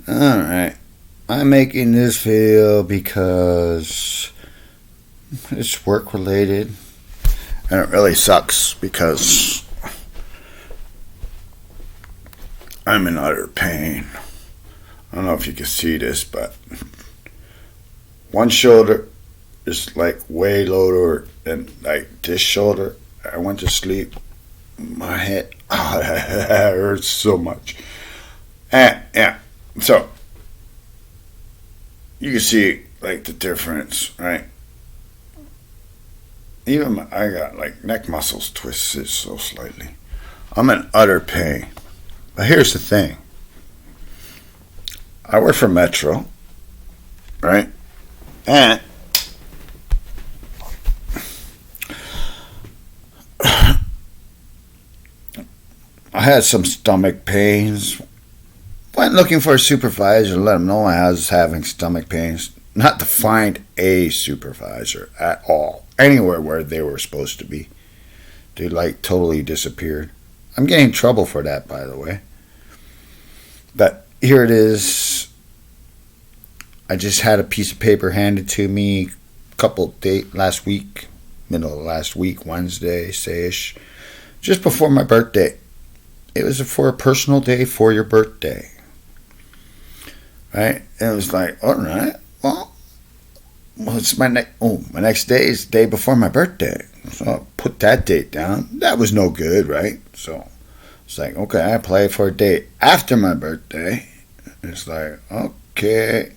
Alright. I'm making this video because it's work related. And it really sucks because I'm in utter pain. I don't know if you can see this, but one shoulder is like way lower than like this shoulder. I went to sleep. My head, that hurts so much. And yeah, so you can see like the difference, right? Even I got like neck muscles twisted so slightly. I'm in utter pain. But here's the thing. I work for Metro, right? And I had some stomach pains. Went looking for a supervisor to let him know I was having stomach pains. Not to find a supervisor at all. Anywhere where they were supposed to be. They like totally disappeared. I'm getting in trouble for that, by the way. But here it is. I just had a piece of paper handed to me last week, middle of last week, Wednesday, say-ish, just before my birthday. It was for a personal day for your birthday. Right? And it was like, all right, well, it's my next day is the day before my birthday. So I put that date down. That was no good, right? So it's like, okay, I applied for a date after my birthday. It's like, okay.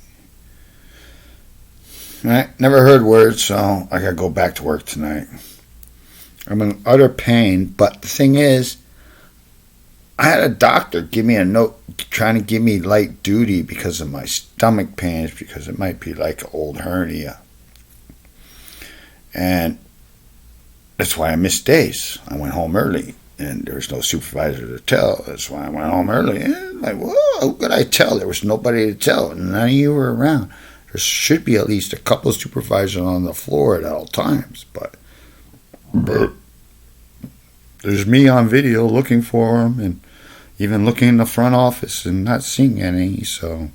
Right? Never heard words, so I gotta go back to work tonight. I'm in utter pain, but the thing is, I had a doctor give me a note trying to give me light duty because of my stomach pains, because it might be like an old hernia. And that's why I missed days. I went home early, and there was no supervisor to tell. That's why I went home early. And like, whoa, who could I tell? There was nobody to tell, and none of you were around. There should be at least a couple of supervisors on the floor at all times, but there's me on video looking for them, and even looking in the front office and not seeing any. So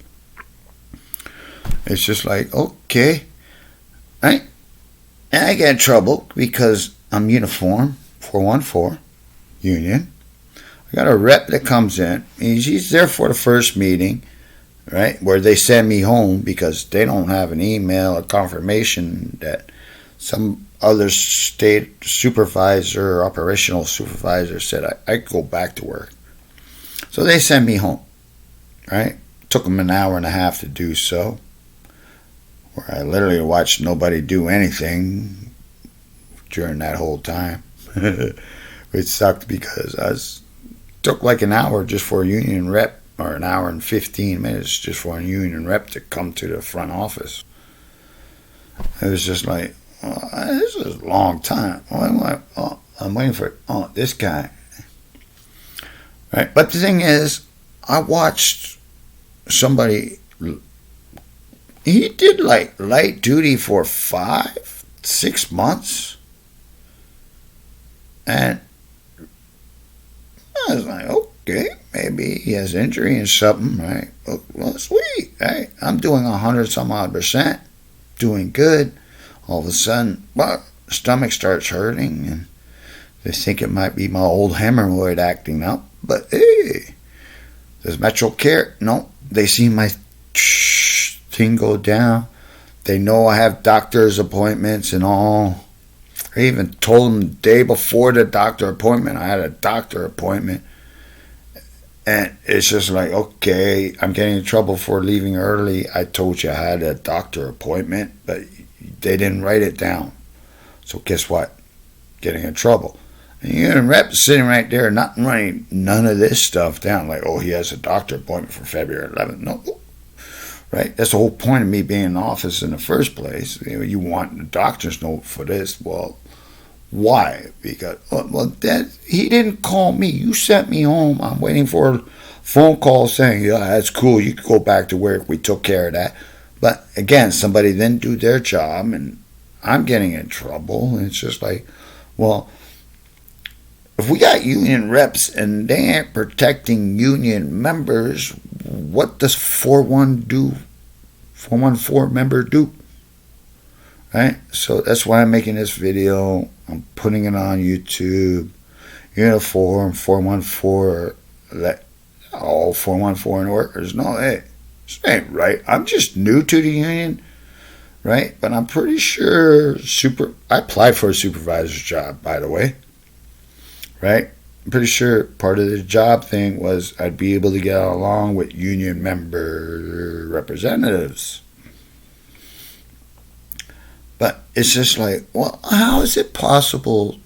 it's just like, okay, right? And I get in trouble because I'm uniform, 414 union. I got a rep that comes in. He's there for the first meeting, right, where they send me home because they don't have an email or confirmation that some other state supervisor or operational supervisor said I could go back to work. So they send me home, right? Took them an hour and a half to do so, where I literally watched nobody do anything during that whole time. It sucked because took like an hour just for a union rep, or an hour and 15 minutes just for a union rep to come to the front office. It was just like, this is a long time. I'm waiting for this guy. Right? But the thing is, I watched somebody, he did like light duty for 5-6 months. And I was like, okay, maybe he has injury and something, right? Well, sweet, right? I'm doing 100% doing good. All of a sudden, well, stomach starts hurting, and they think it might be my old hemorrhoid acting up. But hey, does Metro care? No, they see my thing go down. They know I have doctor's appointments and all. I even told them the day before the doctor appointment I had a doctor appointment. And it's just like, okay, I'm getting in trouble for leaving early. I told you I had a doctor appointment, but they didn't write it down. So guess what? Getting in trouble. And the rep sitting right there, not writing none of this stuff down. Like, oh, he has a doctor appointment for February 11th. No, right? That's the whole point of me being in office in the first place. You want the doctor's note for this. Well, why? Because, he didn't call me. You sent me home. I'm waiting for a phone call saying, yeah, that's cool. You can go back to work. We took care of that. But again, somebody didn't do their job, and I'm getting in trouble. And it's just like, well, if we got union reps and they ain't protecting union members, what does 414 member do? Right? So that's why I'm making this video. I'm putting it on YouTube. Unifor 414, let all 414 workers know, hey, this ain't right. I'm just new to the union, right? But I'm pretty sure I applied for a supervisor's job, by the way, right? I'm pretty sure part of the job thing was I'd be able to get along with union member representatives. But it's just like, well, how is it possible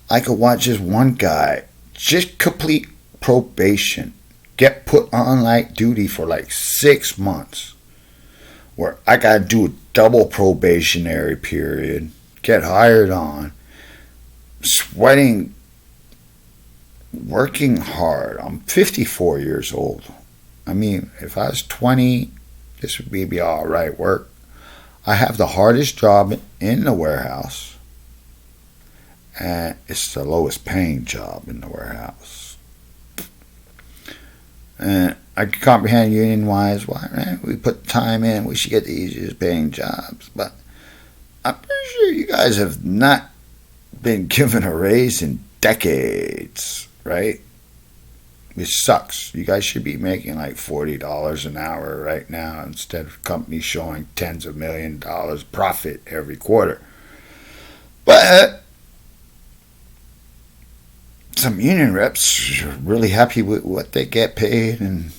I could watch this one guy just complete probation, get put on light duty for like 6 months, where I got to do a double probationary period, get hired on, sweating, working hard. I'm 54 years old. I mean, if I was 20, this would be all right work. I have the hardest job in the warehouse, and it's the lowest paying job in the warehouse. And I can comprehend union-wise why we put time in, we should get the easiest paying jobs. But I'm pretty sure you guys have not been given a raise in decades, right? Which sucks. You guys should be making like $40 an hour right now instead of companies showing tens of millions of dollars profit every quarter. But some union reps are really happy with what they get paid, and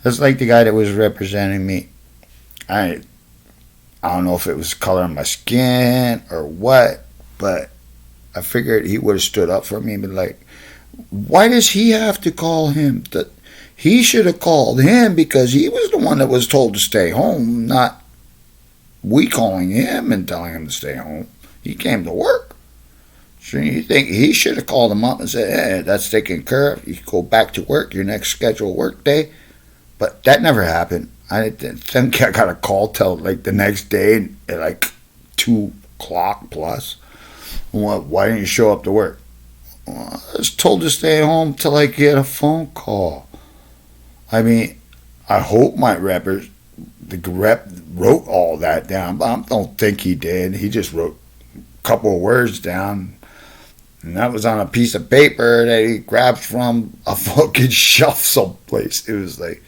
that's like the guy that was representing me. I don't know if it was the color of my skin or what, but I figured he would have stood up for me and been like, why does he have to call him? He should have called him because he was the one that was told to stay home, not we calling him and telling him to stay home. He came to work. So you think he should have called him up and said, hey, that's taken care of. You go back to work, your next scheduled work day. But that never happened. I didn't think I got a call till like the next day at like 2 o'clock plus. Why didn't you show up to work? Well, I was told to stay home till I get a phone call. I mean, I hope the rep wrote all that down, but I don't think he did. He just wrote a couple of words down, and that was on a piece of paper that he grabbed from a fucking shelf someplace. It was like,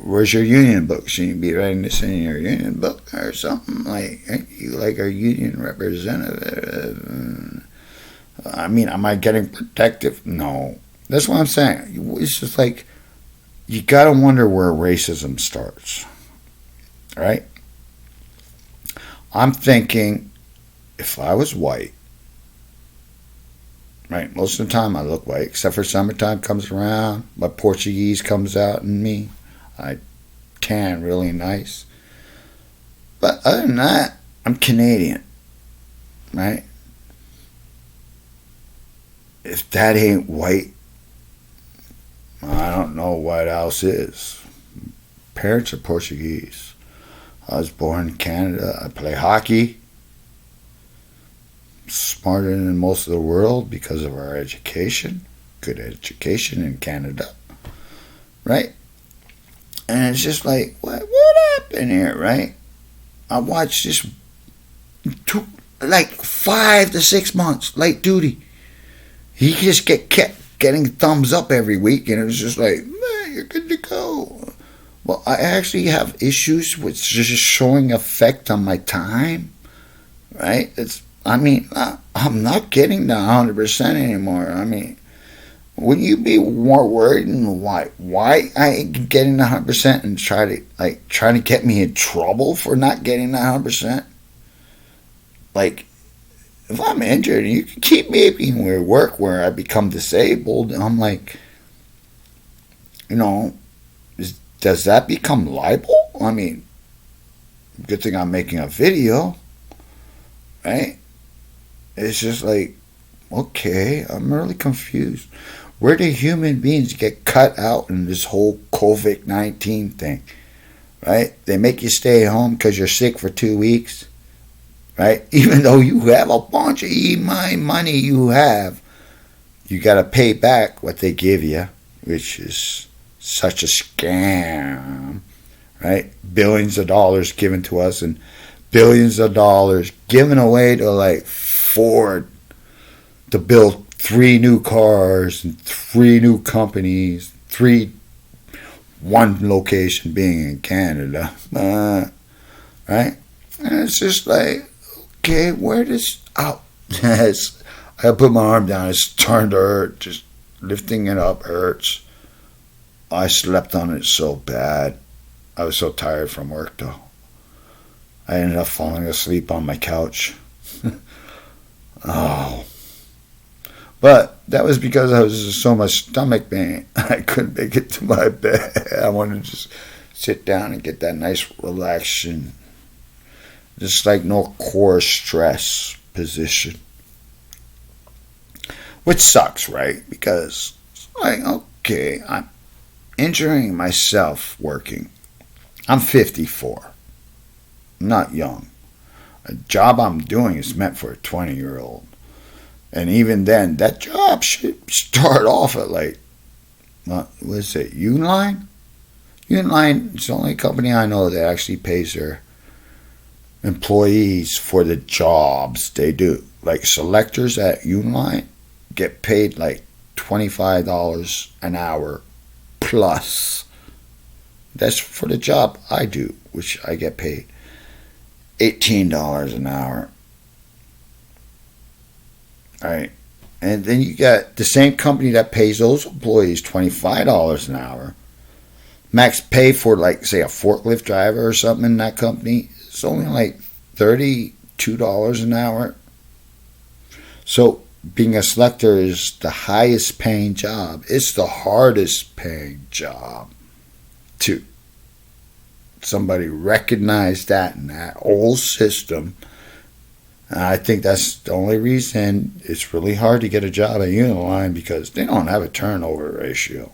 where's your union book? Shouldn't you be writing this in your union book or something? Like, you like our union representative? I mean, am I getting protective? No. That's what I'm saying. It's just like, you gotta wonder where racism starts. Right? I'm thinking, if I was white, right, most of the time I look white, except for summertime comes around, my Portuguese comes out in me. I tan really nice. But other than that, I'm Canadian, right? If that ain't white, I don't know what else is. Parents are Portuguese. I was born in Canada. I play hockey. Smarter than most of the world because of our education. Good education in Canada, right? And it's just like, what happened here, right? I watched this, took like 5 to 6 months, light duty. He just kept getting thumbs up every week, and it was just like, man, you're good to go. Well, I actually have issues with just showing effect on my time, right? I'm not getting the 100% anymore. I mean, wouldn't you be more worried than why I ain't getting the 100% and trying to get me in trouble for not getting the 100%? Like, if I'm injured, you can keep making me work where I become disabled. I'm like, does that become libel? I mean, good thing I'm making a video, right? It's just like, okay, I'm really confused. Where do human beings get cut out in this whole COVID-19 thing, right? They make you stay home because you're sick for 2 weeks, right? Even though you have a bunch of money you have, you got to pay back what they give you, which is such a scam, right? Billions of dollars given to us and billions of dollars given away to like Ford to build 3 new cars and 3 new companies, one location being in Canada, right? And it's just like, okay, where does I put my arm down, it's starting to hurt, just lifting it up hurts. I slept on it so bad. I was so tired from work though. I ended up falling asleep on my couch. Oh. But that was because I was in so much stomach pain. I couldn't make it to my bed. I wanted to just sit down and get that nice relaxation. Just like no core stress position. Which sucks, right? Because it's like, okay, I'm injuring myself working. I'm 54. I'm not young. A job I'm doing is meant for a 20-year-old. And even then, that job should start off at like, what is it, Uniline? Uniline is the only company I know that actually pays their employees for the jobs they do. Like selectors at Uniline get paid like $25 an hour plus. That's for the job I do, which I get paid $18 an hour. All right. And then you got the same company that pays those employees $25 an hour. Max pay for, like, say, a forklift driver or something in that company is only like $32 an hour. So being a selector is the highest paying job. It's the hardest paying job too. Somebody recognized that in that old system. And I think that's the only reason it's really hard to get a job at Uniline, because they don't have a turnover ratio.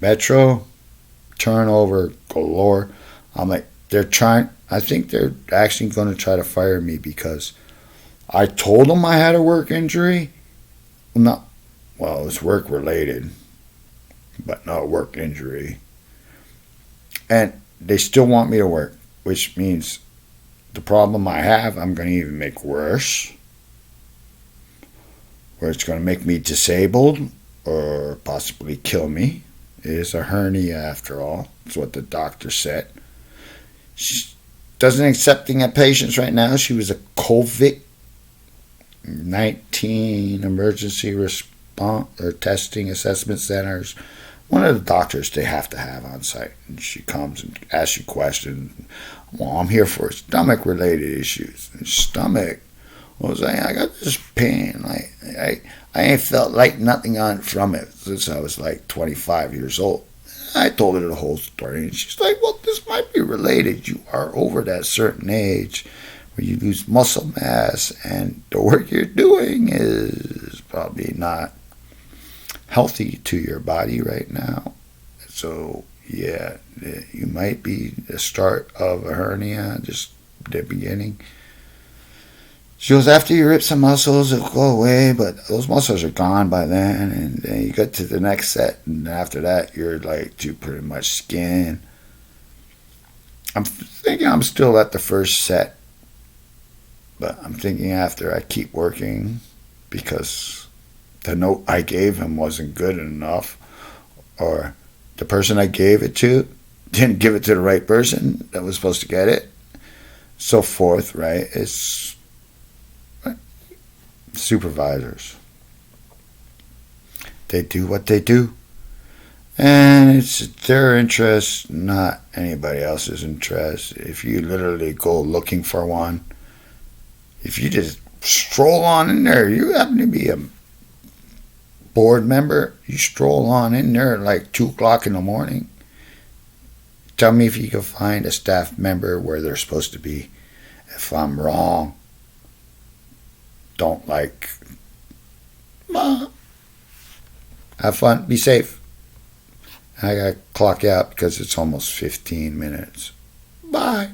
Metro, turnover galore. I'm like, I think they're actually going to try to fire me because I told them I had a work injury. Well, it was work related, but not a work injury. And they still want me to work, which means the problem I have, I'm going to even make worse, where it's going to make me disabled or possibly kill me. It is a hernia after all. That's what the doctor said. She doesn't accepting at patients right now. She was a COVID-19 emergency response or testing assessment centers. One of the doctors they have to have on site. And she comes and asks you questions. Well, I'm here for stomach-related issues. And stomach, I got this pain. I ain't felt like nothing on from it since I was like 25 years old. I told her the whole story, and she's like, well, this might be related. You are over that certain age where you lose muscle mass, and the work you're doing is probably not healthy to your body right now. So yeah, you might be the start of a hernia, just the beginning. She goes, after you rip some muscles, it'll go away, but those muscles are gone by then, and then you get to the next set, and after that, you're like to pretty much skin. I'm thinking I'm still at the first set, but I'm thinking after I keep working, because the note I gave him wasn't good enough, or the person I gave it to didn't give it to the right person that was supposed to get it, so forth, right? It's supervisors. They do what they do, and it's their interest, not anybody else's interest. If you literally go looking for one, if you just stroll on in there, you happen to be a board member, you stroll on in there at like 2 o'clock in the morning. Tell me if you can find a staff member where they're supposed to be. If I'm wrong, don't have fun, be safe. I gotta clock out because it's almost 15 minutes. Bye.